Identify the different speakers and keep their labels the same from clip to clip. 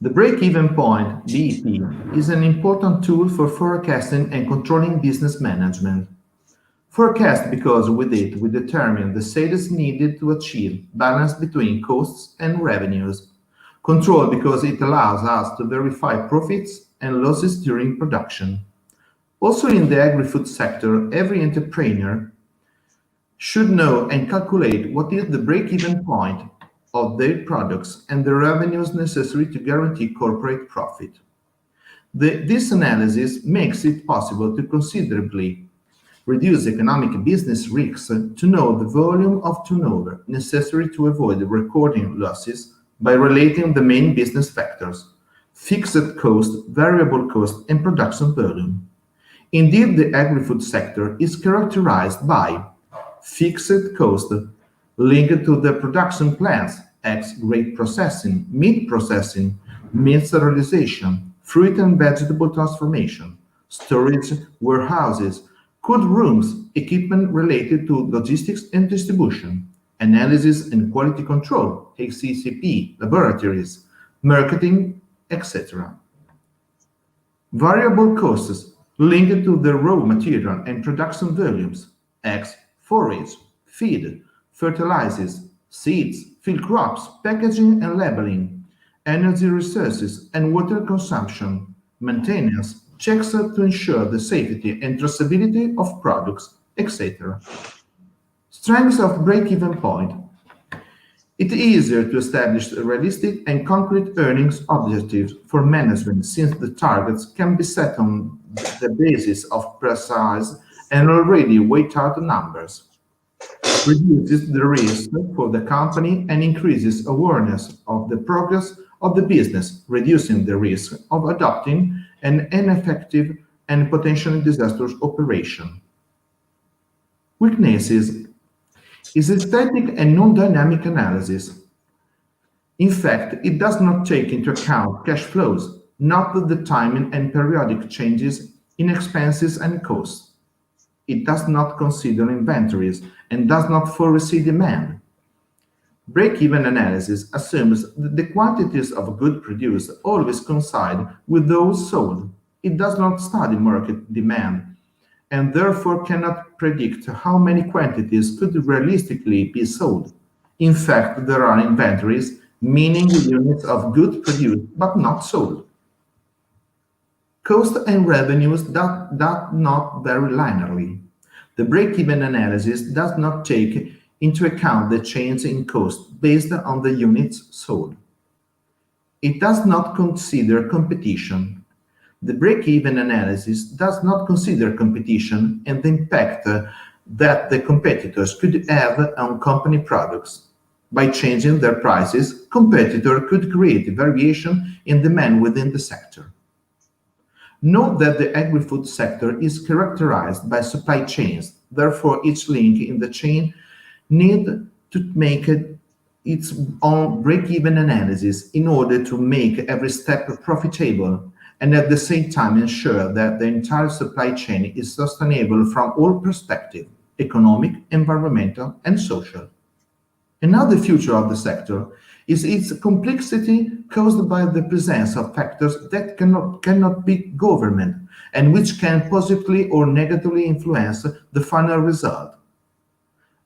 Speaker 1: The break-even point, BEP, is an important tool for forecasting and controlling business management. Forecast because with it we determine the sales needed to achieve balance between costs and revenues. Control because it allows us to verify profits and losses during production. Also in the agri-food sector, every entrepreneur should know and calculate what is the break-even point of their products and the revenues necessary to guarantee corporate profit. This analysis makes it possible to considerably reduce economic business risks to know the volume of turnover necessary to avoid recording losses by relating the main business factors: fixed cost, variable cost, and production volume. Indeed, the agri-food sector is characterized by fixed cost linked to the production plants, eggs, grape processing, meat processing, meat sterilization, fruit and vegetable transformation, storage, warehouses, cold rooms, equipment related to logistics and distribution, analysis and quality control, HACCP, laboratories, marketing, etc. Variable costs linked to the raw material and production volumes, eggs, forage, feed, fertilizers, seeds, field crops, packaging and labeling, energy resources and water consumption, maintenance, checks to ensure the safety and traceability of products, etc. Strengths of break-even point. It is easier to establish realistic and concrete earnings objectives for management since the targets can be set on the basis of precise and already weighed out numbers. Reduces the risk for the company and increases awareness of the progress of the business, reducing the risk of adopting an ineffective and potentially disastrous operation. Weaknesses is a static and non-dynamic analysis. In fact, it does not take into account cash flows, not the timing and periodic changes in expenses and costs. It does not consider inventories and does not foresee demand. Break-even analysis assumes that the quantities of goods produced always coincide with those sold. It does not study market demand and therefore cannot predict how many quantities could realistically be sold. In fact, there are inventories, meaning units of goods produced but not sold. Cost and revenues do not vary linearly. The break-even analysis does not take into account the change in cost based on the units sold. It does not consider competition. The break-even analysis does not consider competition and the impact that the competitors could have on company products. By changing their prices, competitors could create a variation in demand within the sector. Note that the agri-food sector is characterized by supply chains. Therefore, each link in the chain needs to make its own break-even analysis in order to make every step profitable and at the same time ensure that the entire supply chain is sustainable from all perspectives: economic, environmental, and social. Another feature of the sector is its complexity caused by the presence of factors that cannot be governed and which can positively or negatively influence the final result.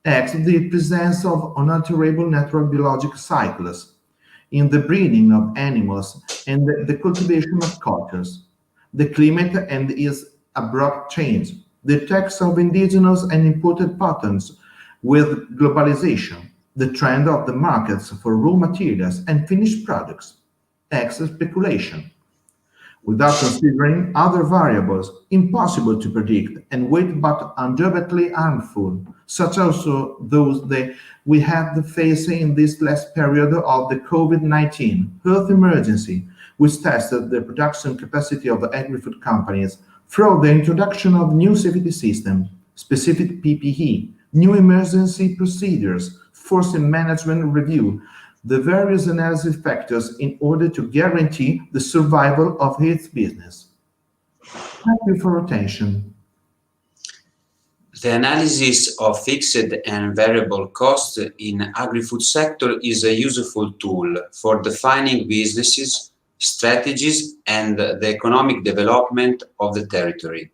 Speaker 1: X, the presence of unalterable natural biological cycles in the breeding of animals and the cultivation of cultures, the climate and its abrupt change, the effects of indigenous and imported patterns with globalization, the trend of the markets for raw materials and finished products, X, speculation. Without considering other variables impossible to predict and weighed but undoubtedly harmful, such also those that we had to face in this last period of the COVID-19 health emergency, which tested the production capacity of agri-food companies through the introduction of new safety systems, specific PPE, new emergency procedures, forcing management review, the various analysis factors in order to guarantee the survival of its business. Thank you for your attention.
Speaker 2: The analysis of fixed and variable costs in agri-food sector is a useful tool for defining businesses, strategies, and the economic development of the territory.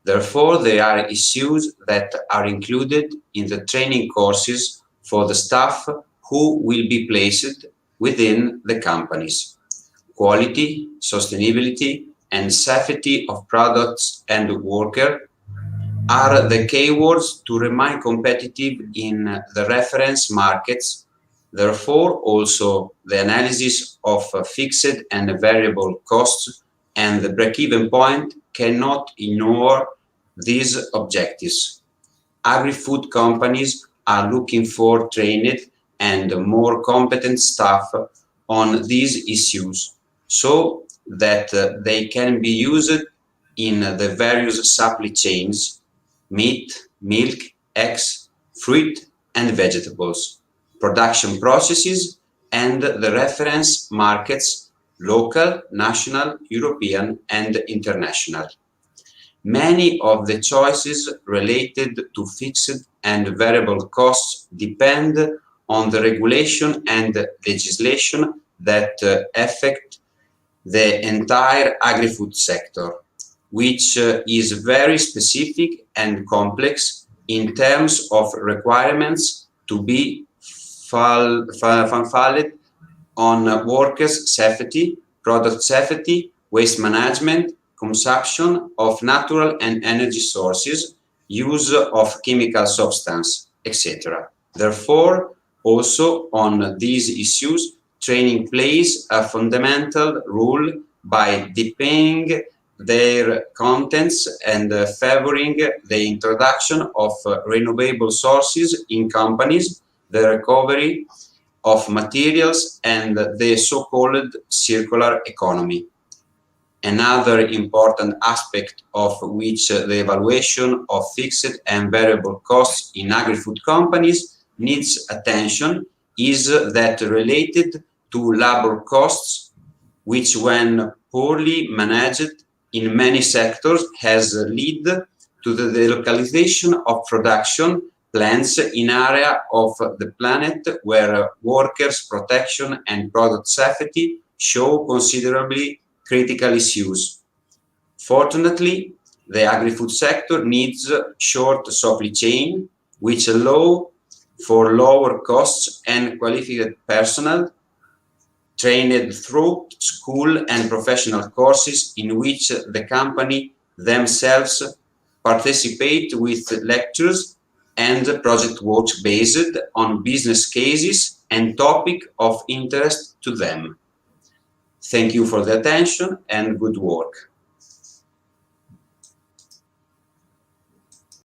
Speaker 2: Therefore, there are issues that are included in the training courses for the staff who will be placed within the companies. Quality, sustainability, and safety of products and workers are the keywords to remain competitive in the reference markets. Therefore, also the analysis of fixed and variable costs and the break-even point cannot ignore these objectives. Agri-food companies are looking for trained and more competent staff on these issues so that they can be used in the various supply chains: meat, milk, eggs, fruit and vegetables, production processes, and the reference markets: local, national, European, and international. Many of the choices related to fixed and variable costs depend on the regulation and legislation that affect the entire agri-food sector, which is very specific and complex in terms of requirements to be fulfilled on workers' safety, product safety, waste management, consumption of natural and energy sources, use of chemical substance, etc. Therefore, also on these issues, training plays a fundamental role by deepening their contents and favoring the introduction of renewable sources in companies, the recovery of materials, and the so-called circular economy. Another important aspect of which the evaluation of fixed and variable costs in agri-food companies needs attention is that related to labor costs, which when poorly managed in many sectors has led to the delocalization of production plants in area of the planet where workers' protection and product safety show considerably critical issues. Fortunately, the agri-food sector needs short supply chain, which allow for lower costs and qualified personnel trained through school and professional courses in which the company themselves participate with lectures and project work based on business cases and topic of interest to them. Thank you for the attention and good work.